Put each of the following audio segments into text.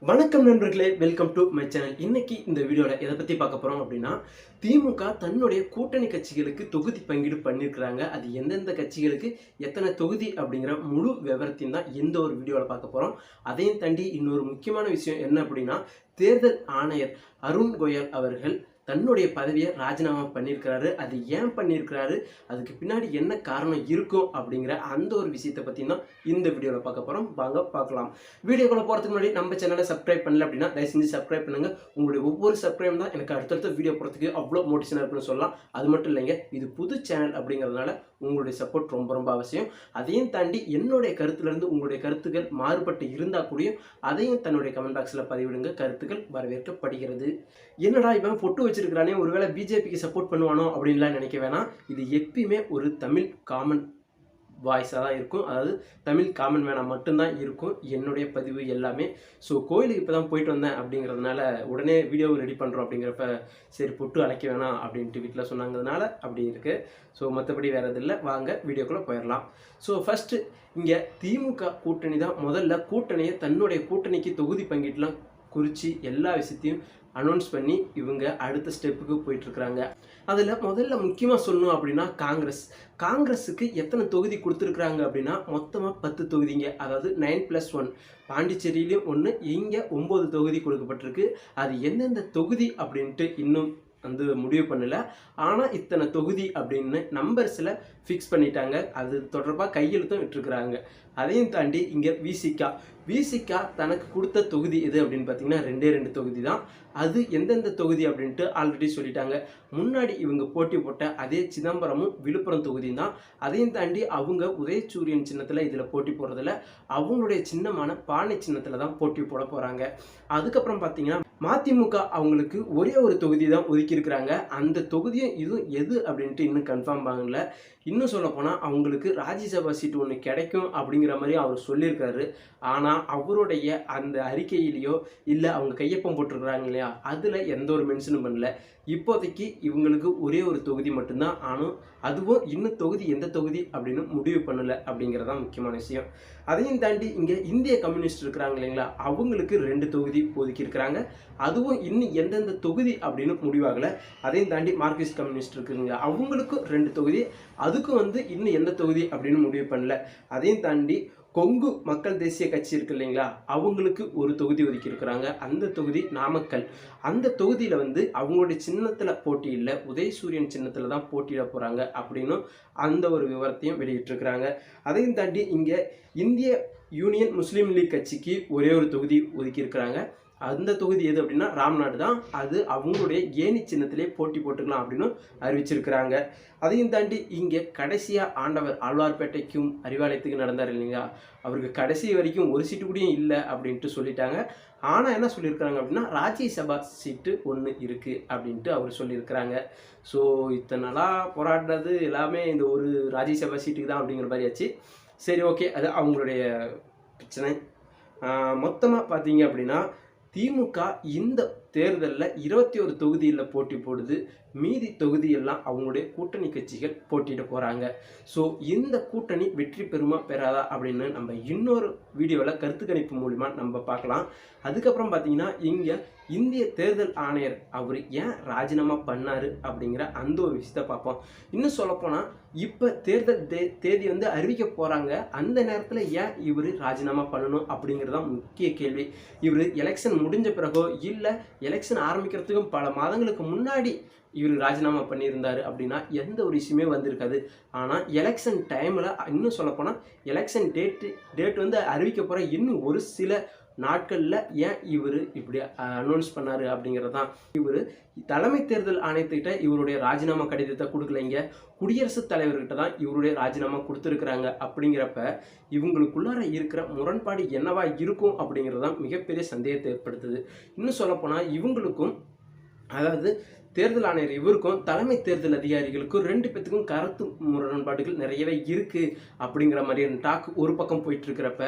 வணக்கம் நண்பர்களே, welcome to my channel. இன்னைக்கு இந்த வீடியோவில் எதை பற்றி பார்க்க போகிறோம் அப்படின்னா, திமுக தன்னுடைய கூட்டணி கட்சிகளுக்கு தொகுதி பங்கீடு பண்ணியிருக்கிறாங்க. அது எந்தெந்த கட்சிகளுக்கு எத்தனை தொகுதி அப்படிங்கிற முழு விவரத்தையும் தான் இந்த ஒரு வீடியோவில் பார்க்க போகிறோம். அதையும் தாண்டி இன்னொரு முக்கியமான விஷயம் என்ன அப்படின்னா, தேர்தல் ஆணையர் அருண் கோயல் அவர்கள் தன்னுடைய பதவியை ராஜினாமா பண்ணியிருக்கிறாரு. அது ஏன் பண்ணியிருக்கிறாரு, அதுக்கு பின்னாடி என்ன காரணம் இருக்கும் அப்படிங்கிற அந்த ஒரு விஷயத்தை பற்றி தான் இந்த வீடியோவில் பார்க்க போகிறோம். வாங்க பார்க்கலாம். வீடியோக்குள்ள போகிறதுக்கு முன்னாடி நம்ம சேனலை சப்ஸ்கிரைப் பண்ணல அப்படின்னா தயவு செஞ்சு சப்ஸ்கிரைப் பண்ணுங்கள். உங்களுடைய ஒவ்வொரு சப்ஸ்கிரைப் தான் எனக்கு அடுத்தடுத்த வீடியோ போகிறதுக்கு அவ்வளோ மோட்டிவேஷனாக இருக்குன்னு சொல்லலாம். அது மட்டும் இல்லைங்க, இது புது சேனல் அப்படிங்கிறதுனால உங்களுடைய சப்போர்ட் ரொம்ப ரொம்ப அவசியம். அதையும் தாண்டி என்னுடைய கருத்துலேருந்து உங்களுடைய கருத்துக்கள் மாறுபட்டு இருந்தால் கூடயும் அதையும் தன்னுடைய கமெண்ட் பாக்ஸில் பதிவிடுங்க. கருத்துக்கள் வரவேற்கப்படுகிறது. என்னடா இவன் பொட்டு வச்சிருக்கிறானே, ஒருவேளை பிஜேபிக்கு சப்போர்ட் பண்ணுவானோ அப்படின்லாம் நினைக்க வேணாம். இது எப்பயுமே ஒரு தமிழ் காமன் வாய்ஸாக தான் இருக்கும். அதாவது தமிழ் காமன் மேனாக மட்டும்தான் இருக்கும் என்னுடைய பதிவு எல்லாமே. ஸோ கோயிலுக்கு இப்போ தான் போயிட்டு வந்தேன் அப்படிங்கிறதுனால உடனே வீடியோ ரெடி பண்ணுறோம் அப்படிங்கிறப்ப சரி பொட்டு அழைக்க வேணாம் அப்படின்ட்டு வீட்டில் சொன்னாங்கிறதுனால அப்படி இருக்குது. ஸோ மற்றபடி வேறு எது இல்லை. வாங்க வீடியோக்குள்ளே போயிடலாம். ஸோ ஃபஸ்ட்டு இங்கே திமுக கூட்டணி தான் முதல்ல கூட்டணியை தன்னுடைய கூட்டணிக்கு தொகுதி பங்கீட்டுலாம் குறித்து எல்லா விஷயத்தையும் அனௌன்ஸ் பண்ணி இவங்க அடுத்த ஸ்டெப்புக்கு போயிட்டுருக்குறாங்க. அதில் முதல்ல முக்கியமாக சொல்லணும் அப்படின்னா காங்கிரஸுக்கு எத்தனை தொகுதி கொடுத்துருக்குறாங்க அப்படின்னா மொத்தமாக 10 தொகுதிங்க. அதாவது 9+1. பாண்டிச்சேரியிலையும் 1, இங்கே 9 தொகுதி கொடுக்கப்பட்டிருக்கு. அது எந்தெந்த தொகுதி அப்படின்ட்டு இன்னும் முடிவு பண்ணல. ஆனால் இத்தனை தொகுதி அப்படின்னு நம்பர்ஸில் ஃபிக்ஸ் பண்ணிட்டாங்க. அது தொடர்பாக கையெழுத்தும் விட்டுருக்குறாங்க. அதையும் தாண்டி இங்கே விசிகா தனக்கு கொடுத்த தொகுதி எது அப்படின்னு பார்த்தீங்கன்னா 2 தொகுதி தான். அது எந்தெந்த தொகுதி அப்படின்ட்டு ஆல்ரெடி சொல்லிட்டாங்க. முன்னாடி இவங்க போட்டி போட்ட அதே சிதம்பரமும் விழுப்புரம் தொகுதியும் தான். அதையும் தாண்டி அவங்க உதயசூரியன் சின்னத்தில் இதில் போட்டி போடுறதில்ல, அவங்களுடைய சின்னமான பானை சின்னத்தில் தான் போட்டி போட போகிறாங்க. அதுக்கப்புறம் பார்த்தீங்கன்னா மதிமுக அவங்களுக்கு ஒரே ஒரு தொகுதி தான் ஒதுக்கியிருக்கிறாங்க. அந்த தொகுதியும் இதுவும் எது அப்படின்ட்டு இன்னும் கன்ஃபார்ம் பண்ணல. இன்னும் சொல்லப்போனால் அவங்களுக்கு ராஜ்யசபா சீட்டு ஒன்று கிடைக்கும் அப்படிங்கிற மாதிரி அவர் சொல்லியிருக்காரு. ஆனால் அவருடைய அந்த அறிக்கையிலையோ இல்லை அவங்க கையொப்பம் போட்டிருக்கிறாங்க இல்லையா, அதில் எந்த ஒரு மென்ஷனும் பண்ணல. இப்போதைக்கு இவங்களுக்கு ஒரே ஒரு தொகுதி மட்டும்தான். ஆனால் அதுவும் இன்னும் தொகுதி எந்த தொகுதி அப்படின்னு முடிவு பண்ணலை அப்படிங்கிறதான் முக்கியமான விஷயம். அதையும் தாண்டி இங்கே இந்திய கம்யூனிஸ்ட் இருக்கிறாங்க இல்லைங்களா, அவங்களுக்கு 2 தொகுதி ஒதுக்கியிருக்கிறாங்க. அதுவும் இன்னும் எந்தெந்த தொகுதி அப்படின்னு முடிவாகலை. அதையும் தாண்டி மார்க்சிஸ்ட் கம்யூனிஸ்ட் இருக்குங்களா, அவங்களுக்கும் 2 தொகுதி. அதுக்கும் இன்னும் எந்த தொகுதி அப்படின்னு முடிவு பண்ணல. அதையும் தாண்டி கொங்கு மக்கள் தேசிய கட்சி இருக்கு இல்லைங்களா, அவங்களுக்கு ஒரு தொகுதி ஒதுக்கி இருக்கிறாங்க. அந்த தொகுதி நாமக்கல். அந்த தொகுதியில் அவங்களுடைய சின்னத்தில் போட்டி இல்லை, உதயசூரியன் சின்னத்தில் தான் போட்டியிட போகிறாங்க அப்படின்னு அந்த ஒரு விவரத்தையும் வெளியிட்டிருக்கிறாங்க. அதையும் தாண்டி இங்கே இந்திய யூனியன் முஸ்லீம் லீக் கட்சிக்கு ஒரே ஒரு தொகுதி ஒதுக்கி இருக்கிறாங்க. அந்த தொகுதி எது அப்படின்னா ராம்நாடு தான். அது அவங்களுடைய ஏணி சின்னத்திலே போட்டி போட்டுக்கலாம் அப்படின்னு அறிவிச்சிருக்கிறாங்க. அதையும் தாண்டி இங்கே கடைசியாக ஆண்டவர் ஆழ்வார்பேட்டைக்கும் அறிவாலயத்துக்கு நடந்தார் இல்லைங்களா, அவருக்கு கடைசி வரைக்கும் ஒரு சீட்டு கூடயும் இல்லை அப்படின்ட்டு சொல்லிட்டாங்க. ஆனால் என்ன சொல்லியிருக்கிறாங்க அப்படின்னா ராஜ்யசபா சீட்டு 1 இருக்குது அப்படின்ட்டு அவர் சொல்லியிருக்கிறாங்க. ஸோ இத்தனை நாளாக போராடுறது எல்லாமே இந்த ஒரு ராஜ்யசபா சீட்டுக்கு தான் அப்படிங்கிற மாதிரி ஆச்சு. சரி, ஓகே, அது அவங்களுடைய பிரச்சனை. மொத்தமாக பார்த்தீங்க அப்படின்னா திமுக இந்த தேர்தலில் 21 தொகுதியில் போட்டி போடுது. மீதி தொகுதியெல்லாம் அவங்களுடைய கூட்டணி கட்சிகள் போட்டியிட போகிறாங்க. ஸோ இந்த கூட்டணி வெற்றி பெறுமா பெறாதா அப்படின்னு நம்ம இன்னொரு வீடியோவில் கருத்து கணிப்பு மூலிமா நம்ம பார்க்கலாம். அதுக்கப்புறம் பார்த்தீங்கன்னா இங்கே இந்திய தேர்தல் ஆணையர் அவர் ஏன் ராஜினாமா பண்ணார் அப்படிங்கிற அந்த ஒரு விஷயத்தை பார்ப்போம். இன்னும் சொல்லப்போனால் இப்போ தேர்தல் தேதி அறிவிக்க போகிறாங்க. அந்த நேரத்தில் ஏன் இவர் ராஜினாமா பண்ணணும் அப்படிங்கிறது தான் முக்கிய கேள்வி. இவர் எலெக்ஷன் முடிஞ்ச பிறகோ இல்லை எலெக்ஷன் ஆரம்பிக்கிறதுக்கும் பல மாதங்களுக்கு முன்னாடி இவர் ராஜினாமா பண்ணியிருந்தார் அப்படின்னா எந்த ஒரு வந்திருக்காது. ஆனால் எலெக்ஷன் டைமில் இன்னும் சொல்லப்போனால் எலெக்ஷன் டேட் அறிவிக்க போகிற இன்னும் ஒரு சில நாட்களில் ஏன் இவர் இப்படி அனௌன்ஸ் பண்ணார் அப்படிங்கிறது தான். இவர் தலைமை தேர்தல் ஆணையத்துக்கிட்ட இவருடைய ராஜினாமா கடிதத்தை கொடுக்கலைங்க, குடியரசுத் தலைவர்கிட்ட தான் இவருடைய ராஜினாமா கொடுத்துருக்குறாங்க. அப்படிங்கிறப்ப இவங்களுக்குள்ளார இருக்கிற முரண்பாடு என்னவா இருக்கும் அப்படிங்கிறது தான் மிகப்பெரிய சந்தேகத்தை ஏற்படுத்துது. இன்னும் சொல்லப்போனால் இவங்களுக்கும், அதாவது தேர்தல் ஆணையர் இவருக்கும் தலைமை தேர்தல் அதிகாரிகளுக்கும் 2 பேத்துக்கும் கருத்து முரண்பாடுகள் நிறையவே இருக்கு அப்படிங்கிற மாதிரியான டாக் ஒரு பக்கம் போயிட்டு இருக்கிறப்ப,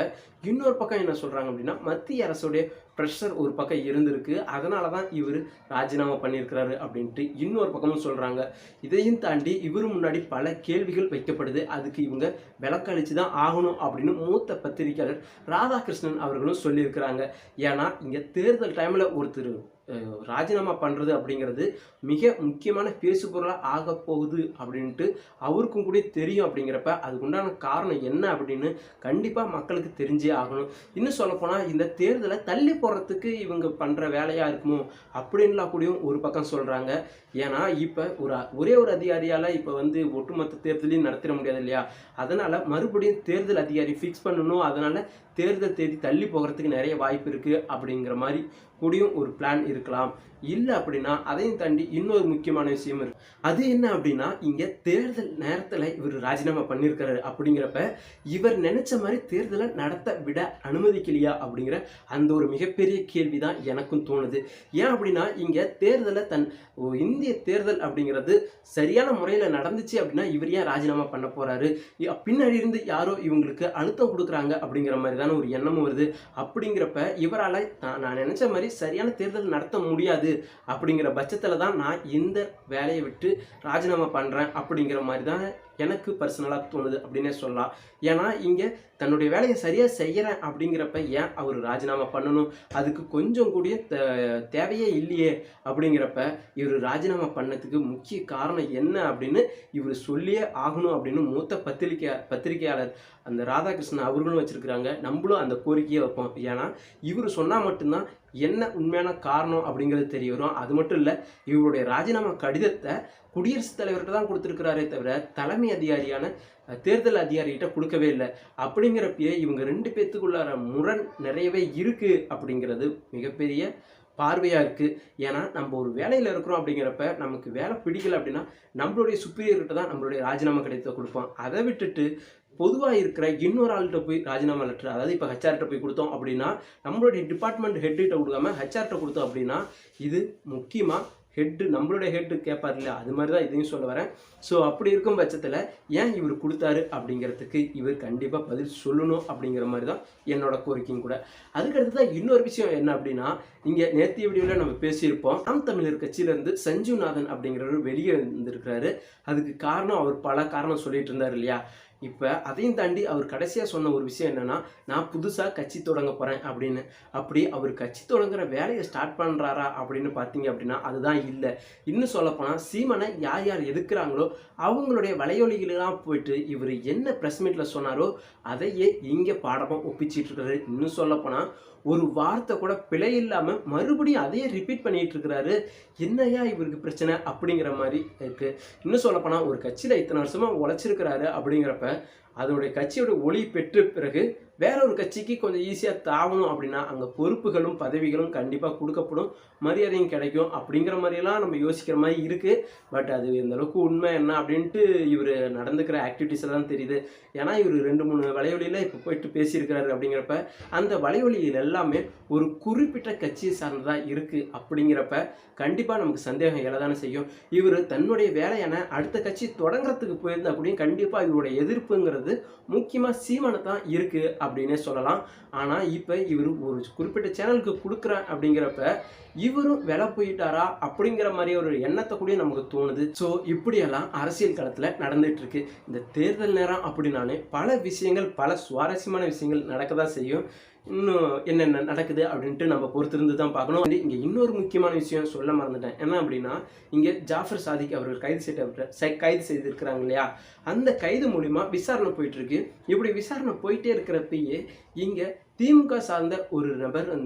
இன்னொரு பக்கம் என்ன சொல்றாங்க அப்படின்னா, மத்திய அரசுடைய ப்ரெஷர் ஒரு பக்கம் இருந்திருக்கு, அதனால தான் இவர் ராஜினாமா பண்ணியிருக்கிறாரு அப்படின்ட்டு இன்னொரு பக்கமும் சொல்றாங்க. இதையும் தாண்டி இவர் முன்னாடி பல கேள்விகள் வைக்கப்படுது, அதுக்கு இவங்க விளக்களிச்சு தான் ஆகணும் அப்படின்னு மூத்த பத்திரிகையாளர் ராதாகிருஷ்ணன் அவர்களும் சொல்லியிருக்கிறாங்க. ஏன்னா இங்க தேர்தல் டைம்ல ஒருத்தர் ராஜினாமா பண்ணுறது அப்படிங்கிறது மிக முக்கியமான பேசுபொருளாக ஆக போகுது அப்படின்ட்டு அவருக்கும் கூட தெரியும். அப்படிங்கிறப்ப அதுக்குண்டான காரணம் என்ன அப்படின்னு கண்டிப்பாக மக்களுக்கு தெரிஞ்சே ஆகணும். இன்னும் சொல்லப்போனால் இந்த தேர்தலை தள்ளி போடுறதுக்கு இவங்க பண்ணுற வேலையாக இருக்குமோ அப்படின்லாம் கூடயும் ஒரு பக்கம் சொல்கிறாங்க. ஏன்னா இப்போ ஒரே ஒரு அதிகாரியால் இப்போ ஒட்டுமொத்த தேர்தலையும் நடத்திட முடியாது இல்லையா? அதனால் மறுபடியும் தேர்தல் அதிகாரி ஃபிக்ஸ் பண்ணணும், அதனால் தேர்தல் தேதி தள்ளி போகிறதுக்கு நிறைய வாய்ப்பு இருக்குது அப்படிங்கிற மாதிரி கூடியும் ஒரு பிளான் இருக்கலாம். இல்லை அப்படின்னா அதையும் தாண்டி இன்னொரு முக்கியமான விஷயம் இருக்கு. அது என்ன அப்படின்னா, இங்கே தேர்தல் நேரத்தில் இவர் ராஜினாமா பண்ணியிருக்காரு அப்படிங்கிறப்ப இவர் நினைச்ச மாதிரி தேர்தலை நடத்த விட அனுமதிக்கலையா அப்படிங்கிற அந்த ஒரு மிகப்பெரிய கேள்வி தான் எனக்கும் தோணுது. ஏன் அப்படின்னா இங்கே தேர்தலை இந்திய தேர்தல் அப்படிங்கிறது சரியான முறையில் நடந்துச்சு அப்படின்னா இவர் ஏன் ராஜினாமா பண்ண போறாரு? பின்னாடி இருந்து யாரோ இவங்களுக்கு அழுத்தம் கொடுக்குறாங்க அப்படிங்கிற மாதிரி தானே ஒரு எண்ணமும் வருது. அப்படிங்கிறப்ப இவரால் நான் நினைச்ச மாதிரி சரியான தேர்தல் நடத்த முடியாது அப்படிங்கிற பட்சத்தில் தான் நான் இந்த வேலையை விட்டு ராஜினாமா பண்ணுறேன் அப்படிங்கிற மாதிரி தான் எனக்கு பர்சனலாக தோணுது அப்படின்னே சொல்லலாம். ஏன்னா இங்கே தன்னுடைய வேலையை சரியாக செய்கிறேன் அப்படிங்கிறப்ப ஏன் அவர் ராஜினாமா பண்ணணும்? அதுக்கு கொஞ்சம் கூடிய தேவையே இல்லையே. அப்படிங்கிறப்ப இவர் ராஜினாமா பண்ணதுக்கு முக்கிய காரணம் என்ன அப்படின்னு இவர் சொல்லியே ஆகணும் அப்படின்னு மூத்த பத்திரிகையாளர் அந்த ராதாகிருஷ்ணன் அவர்களும் வச்சிருக்கிறாங்க. நம்மளும் அந்த கோரிக்கையை வைப்போம். ஏன்னா இவர் சொன்னால் மட்டும்தான் என்ன உண்மையான காரணம் அப்படிங்கிறது தெரிய வரும். அது மட்டும் இல்லை, இவருடைய ராஜினாமா கடிதத்தை குடியரசுத் தலைவர்கிட்ட தான் கொடுத்துருக்கிறாரே தவிர தலைமை அதிகாரியான தேர்தல் அதிகாரிகிட்ட கொடுக்கவே இல்லை. அப்படிங்கிறப்பயே இவங்க 2 பேத்துக்குள்ளார முரண் நிறையவே இருக்கு அப்படிங்கிறது மிகப்பெரிய பார்வையாக இருக்குது. ஏன்னா நம்ம ஒரு வேலையில் இருக்கிறோம் அப்படிங்கிறப்ப நமக்கு வேலை பிடிக்கல அப்படின்னா நம்மளுடைய சுப்பீரியர்கிட்ட தான் நம்மளுடைய ராஜினாமா கடிதத்தை கொடுப்போம். அதை விட்டுட்டு பொதுவாக இருக்கிற இன்னொரு ஆள்கிட்ட போய் ராஜினாமா லெட்டர், அதாவது இப்போ ஹெச்ஆர்கிட்ட போய் கொடுத்தோம் அப்படின்னா, நம்மளுடைய டிபார்ட்மெண்ட் ஹெட்டுகிட்ட கொடுக்காம ஹெச்ஆர்கிட்ட கொடுத்தோம் அப்படின்னா இது முக்கியமாக நம்மளுடைய ஹெட்டு கேட்பார் இல்லையா? அது மாதிரி தான் இதையும் சொல்ல வரேன். ஸோ அப்படி இருக்கும் பட்சத்தில் ஏன் இவர் கொடுத்தாரு அப்படிங்கிறதுக்கு இவர் கண்டிப்பாக பதில் சொல்லணும் அப்படிங்கிற மாதிரி தான் என்னோட கோரிக்கையும் கூட. அதுக்கடுத்து தான் இன்னொரு விஷயம் என்ன அப்படின்னா, இங்கே நேற்றைய வீடியோவில் நம்ம பேசியிருப்போம், நாம் தமிழர் கட்சியிலேருந்து சஞ்சீவ்நாதன் அப்படிங்கிறவர் வெளியே இருந்திருக்கிறாரு. அதுக்கு காரணம் அவர் பல காரணம் சொல்லிட்டு இருந்தார் இல்லையா? இப்போ அதையும் தாண்டி அவர் கடைசியாக சொன்ன ஒரு விஷயம் என்னென்னா, நான் புதுசாக கட்சி தொடங்க போகிறேன் அப்படின்னு. அப்படி அவர் கட்சி தொடங்குற வேலையை ஸ்டார்ட் பண்ணுறாரா அப்படின்னு பார்த்தீங்க அப்படின்னா அதுதான் இல்லை. இன்னும் சொல்லப்போனால் சீமானை யார் யார் எதிர்க்கிறாங்களோ அவங்களுடைய வலையொலிகளெல்லாம் போயிட்டு இவர் என்ன ப்ரெஸ் மீட்டில் சொன்னாரோ அதையே இங்கே பாடமாக ஒப்பிச்சிட்டு இருக்காரு. இன்னும் சொல்லப்போனால் ஒரு வார்த்தை கூட பிழை இல்லாமல் மறுபடியும் அதையே ரிப்பீட் பண்ணிட்டு இருக்கிறாரு. என்னையா இவருக்கு பிரச்சனை அப்படிங்கிற மாதிரி இருக்கு. இன்னும் சொல்லப்போனால் ஒரு கட்சியில் இத்தனை வருஷமாக உழைச்சிருக்கிறாரு அப்படிங்கிறப்ப அதோடைய கட்சியோட ஒளி பெற்ற பிறகு வேற ஒரு கட்சிக்கு கொஞ்சம் ஈஸியாக தாவணும் அப்படின்னா அங்கே பொறுப்புகளும் பதவிகளும் கண்டிப்பாக கொடுக்கப்படும், மரியாதையும் கிடைக்கும் அப்படிங்கிற மாதிரியெல்லாம் நம்ம யோசிக்கிற மாதிரி இருக்குது. பட் அது எந்த அளவுக்கு உண்மை என்ன அப்படின்ட்டு இவர் நடந்துக்கிற ஆக்டிவிட்டீஸில் தான் தெரியுது. ஏன்னா இவர் 2-3 வலைவலியில் இப்போ போயிட்டு பேசியிருக்கிறாரு. அப்படிங்கிறப்ப அந்த வலைவலியில் எல்லாமே ஒரு குறிப்பிட்ட கட்சியை சார்ந்ததாக இருக்குது. அப்படிங்கிறப்ப கண்டிப்பாக நமக்கு சந்தேகம் எழதானே செய்யும். இவர் தன்னுடைய வேலையான அடுத்த கட்சி தொடங்குறதுக்கு போயிருந்தா அப்படியும் கண்டிப்பாக இவருடைய எதிர்ப்புங்கிறது முக்கியமாக சீமானை தான் இருக்குது அப்படின்னே சொல்லலாம். ஆனால் இப்போ இவர் ஒரு குறிப்பிட்ட சேனலுக்கு கொடுக்குறேன் அப்படிங்கிறப்ப இவரும் விலை போயிட்டாரா அப்படிங்கிற மாதிரி ஒரு எண்ணத்தை கூட நமக்கு தோணுது. ஸோ இப்படியெல்லாம் அரசியல் களத்தில் நடந்துட்டு இருக்கு. இந்த தேர்தல் நேரம் அப்படின்னாலே பல விஷயங்கள், பல சுவாரஸ்யமான விஷயங்கள் நடக்க தான் செய்யும். இன்னும் என்னென்ன நடக்குது அப்படின்ட்டு நம்ம பொறுத்திருந்து தான் பார்க்கணும். இங்கே இன்னொரு முக்கியமான விஷயம் சொல்ல மறந்துட்டேன். என்ன அப்படின்னா, இங்கே ஜாஃபர் சாதிக் அவர்கள் கைது செய்திருக்கிறாங்க இல்லையா? அந்த கைது மூலிமா விசாரணை போயிட்டு இருக்கு. இப்படி விசாரணை போயிட்டே இருக்கிறப்பயே இங்கே திமுக சார்ந்த ஒரு நபர்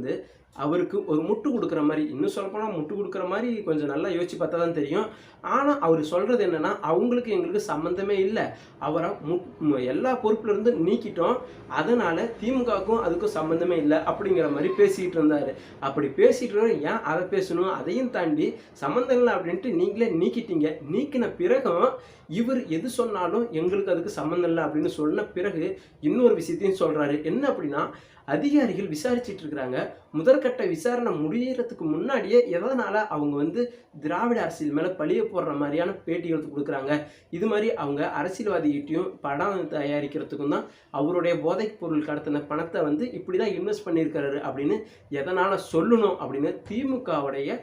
அவருக்கு ஒரு முட்டு கொடுக்குற மாதிரி, இன்னும் சொல்லப்போனால் முட்டு கொடுக்குற மாதிரி கொஞ்சம் நல்லா யோசிச்சு பார்த்தா தான் தெரியும். ஆனால் அவர் சொல்கிறது என்னென்னா, அவங்களுக்கு எங்களுக்கு சம்மந்தமே இல்லை, அவரை எல்லா பொறுப்புலேருந்து நீக்கிட்டோம், அதனால் திமுகவுக்கும் அதுக்கும் சம்மந்தமே இல்லை அப்படிங்கிற மாதிரி பேசிகிட்டு இருந்தார். அப்படி பேசிகிட்டு இருந்தால் ஏன் அதை பேசணும்? அதையும் தாண்டி சம்மந்தம் இல்லை அப்படின்ட்டு நீங்களே நீக்கிட்டீங்க. நீக்கின பிறகும் இவர் எது சொன்னாலும் எங்களுக்கு அதுக்கு சம்மந்தம் இல்லை அப்படின்னு சொன்ன பிறகு இன்னொரு விஷயத்தையும் சொல்கிறாரு. என்ன அப்படின்னா, அதிகாரிகள் விசாரிச்சிட்டு இருக்கிறாங்க. முதற்கட்ட விசாரணை முடியறதுக்கு முன்னாடியே எதனால அவங்க வந்து திராவிட அரசியல் மேல பழிய போடுற மாதிரியான பேட்டிகள் கொடுக்குறாங்க. இது மாதிரி அவங்க அரசியல்வாதிகிட்டையும் படம் தயாரிக்கிறதுக்கும் தான் அவருடைய போதைப் பொருள் கடத்தின பணத்தை வந்து இப்படிதான் இன்வெஸ்ட் பண்ணியிருக்காரு அப்படின்னு எதனால சொல்லணும் அப்படின்னு திமுகவுடைய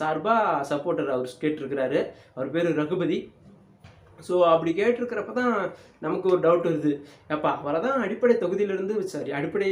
சார்பா சப்போர்ட்டர் அவர் கேட்டிருக்கிறாரு. அவர் பேரு ரகுபதி. ஸோ அப்படி கேட்டிருக்கிறப்ப தான் நமக்கு ஒரு டவுட் வருது. ஏப்பா அவரை தான் அடிப்படை தொகுதியிலிருந்து அடிப்படை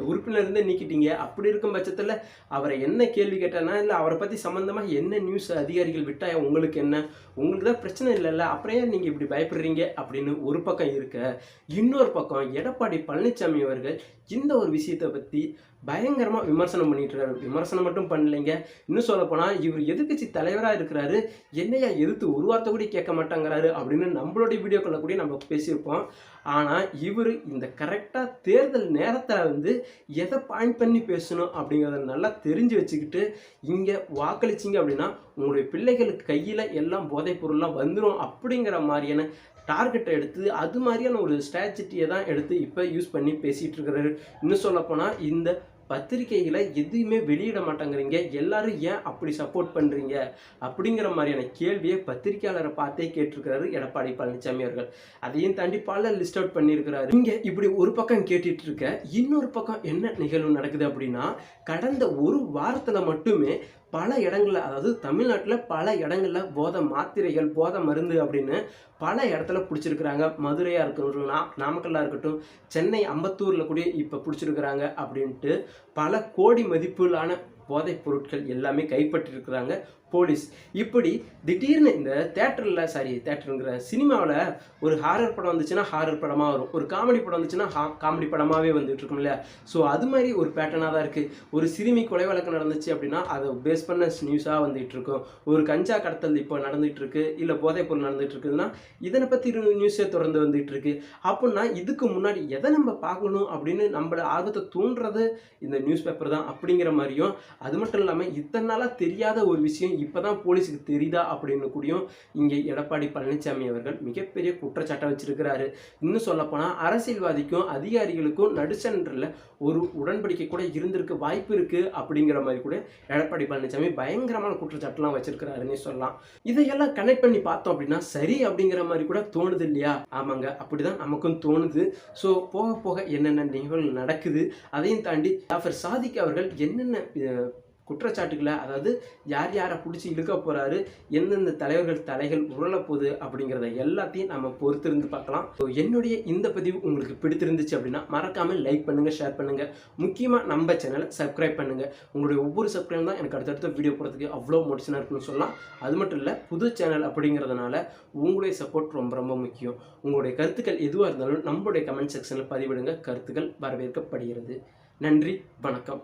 உறுப்பினர்லேருந்தே நீக்கிட்டீங்க. அப்படி இருக்கும் பட்சத்தில் அவரை என்ன கேள்வி கேட்டானா, இல்லை அவரை பற்றி சம்மந்தமாக என்ன நியூஸ் அதிகாரிகள் விட்டா உங்களுக்கு என்ன, உங்களுக்கு தான் பிரச்சனை இல்லைல்ல, அப்புறம் ஏன் நீங்கள் இப்படி பயப்படுறீங்க அப்படின்னு ஒரு பக்கம் இருக்க, இன்னொரு பக்கம் எடப்பாடி பழனிசாமி அவர்கள் இந்த ஒரு விஷயத்தை பற்றி பயங்கரமாக விமர்சனம் பண்ணிட்டு இருக்காரு. விமர்சனம் மட்டும் பண்ணலைங்க, இன்னும் சொல்லப்போனால் இவர் எதிர்க்கட்சி தலைவராக இருக்கிறாரு, என்னையா எதிர்த்து ஒரு வார்த்தை கூட கேட்க மாட்டாங்கிறாரு அப்படின்னு நம்மளுடைய வீடியோக்களில் கூட நம்ம பேசியிருப்போம். ஆனால் இவர் இந்த கரெக்டாக தேர்தல் நேரத்தில் வந்து எதை பாயிண்ட் பண்ணி பேசணும் அப்படிங்கிறத நல்லா தெரிஞ்சு வச்சுக்கிட்டு இங்கே வாக்களிச்சிங்க அப்படின்னா உங்களுடைய பிள்ளைகளுக்கு கையில் எல்லாம் போதைப் பொருள்லாம் வந்துடும் அப்படிங்கிற மாதிரியான டார்கெட்டை எடுத்து அது மாதிரியான ஒரு ஸ்ட்ராட்டஜியை தான் எடுத்து இப்போ யூஸ் பண்ணி பேசிகிட்டு இருக்கிறாரு. இன்னும் சொல்லப்போனால் இந்த பத்திரிகைகளை எதுவுமே வெளியிட மாட்டேங்கிறீங்க, எல்லாரும் ஏன் அப்படி சப்போர்ட் பண்ணுறீங்க அப்படிங்கிற மாதிரியான கேள்வியை பத்திரிகையாளரை பார்த்தே கேட்டிருக்கிறாரு எடப்பாடி பழனிசாமி அவர்கள். அதையும் தாண்டி பல லிஸ்ட் அவுட் பண்ணியிருக்கிறாரு. இங்கே இப்படி ஒரு பக்கம் கேட்டுட்டு இருக்க, இன்னொரு பக்கம் என்ன நிகழ்வு நடக்குது அப்படின்னா, கடந்த ஒரு வாரத்தில் மட்டுமே பல இடங்களில், அதாவது தமிழ்நாட்டில் பல இடங்களில் போதை மாத்திரைகள், போதை மருந்து அப்படின்னு பல இடத்துல பிடிச்சிருக்கிறாங்க. மதுரையாக இருக்கட்டும், நாமக்கல்லாக இருக்கட்டும், சென்னை அம்பத்தூரில் கூட இப்போ பிடிச்சிருக்கிறாங்க அப்படின்ட்டு பல கோடி மதிப்பிலான போதைப் பொருட்கள் எல்லாமே கைப்பற்றிருக்கிறாங்க போலீஸ். இப்படி திடீர்னு இந்த தேட்டருங்கிற சினிமாவில் ஒரு ஹாரர் படம் வந்துச்சுன்னா ஹாரர் படமாக வரும், ஒரு காமெடி படம் வந்துச்சுன்னா காமெடி படமாகவே வந்துட்டு இருக்கும் இல்லையா? ஸோ அது மாதிரி ஒரு பேட்டர்னாக தான் இருக்குது. ஒரு சிறுமி கொலை வழக்கு நடந்துச்சு அப்படின்னா அதை பேஸ் பண்ண நியூஸாக வந்துகிட்டு இருக்கும். ஒரு கஞ்சா கடத்தல் இப்போ நடந்துகிட்டு இருக்கு, இல்லை போதைப் பொருள் நடந்துகிட்டு இருக்குதுன்னா இதனை பற்றி நியூஸே தொடர்ந்து வந்துகிட்டு இருக்கு. அப்படின்னா இதுக்கு முன்னாடி எதை நம்ம பார்க்கணும் அப்படின்னு நம்மளோட ஆர்வத்தை தூண்டுறது இந்த நியூஸ் பேப்பர் தான் அப்படிங்கிற மாதிரியும், அது மட்டும் இல்லாமல் இத்தனை நாளாக தெரியாத ஒரு விஷயம் இப்போதான் போலீஸுக்கு தெரியுதா அப்படின்னு கூடியும் இங்கே எடப்பாடி பழனிசாமி அவர்கள் மிகப்பெரிய குற்றச்சாட்டை வச்சிருக்கிறாரு. இன்னும் சொல்லப்போனால் அரசியல்வாதிக்கும் அதிகாரிகளுக்கும் நடுச்சன்றில் ஒரு உடன்படிக்கை கூட இருந்திருக்கு வாய்ப்பு இருக்கு அப்படிங்கிற மாதிரி கூட எடப்பாடி பழனிசாமி பயங்கரமான குற்றச்சாட்டுலாம் வச்சிருக்கிறாருன்னு சொல்லலாம். இதையெல்லாம் கனெக்ட் பண்ணி பார்த்தோம் அப்படின்னா சரி அப்படிங்கிற மாதிரி கூட தோணுது இல்லையா? ஆமாங்க, அப்படிதான் நமக்கும் தோணுது. ஸோ போக போக என்னென்ன நிகழ்வுகள் நடக்குது, அதையும் தாண்டி ஜாஃபர் சாதிக் அவர்கள் என்னென்ன குற்றச்சாட்டுகளை, அதாவது யார் யாரை பிடிச்சி இழுக்க போகிறாரு, எந்தெந்த தலைகள் உருளப்போகுது அப்படிங்கிறத எல்லாத்தையும் நம்ம பொறுத்திருந்து பார்க்கலாம். ஸோ என்னுடைய இந்த பதிவு உங்களுக்கு பிடித்திருந்துச்சு அப்படின்னா மறக்காமல் லைக் பண்ணுங்கள், ஷேர் பண்ணுங்கள், முக்கியமாக நம்ம சேனலை சப்ஸ்கிரைப் பண்ணுங்கள். உங்களுடைய ஒவ்வொரு சப்ஸ்கிரைப் தான் எனக்கு அடுத்தடுத்த வீடியோ போகிறதுக்கு அவ்வளோ மோட்டிவேஷனாக இருக்குன்னு சொல்லலாம். அது மட்டும் இல்லை, புது சேனல் அப்படிங்கிறதுனால உங்களுடைய சப்போர்ட் ரொம்ப ரொம்ப முக்கியம். உங்களுடைய கருத்துக்கள் எதுவாக இருந்தாலும் நம்மளுடைய கமெண்ட் செக்ஷனில் பதிவிடுங்க, கருத்துக்கள் வரவேற்கப்படுகிறது. நன்றி, வணக்கம்.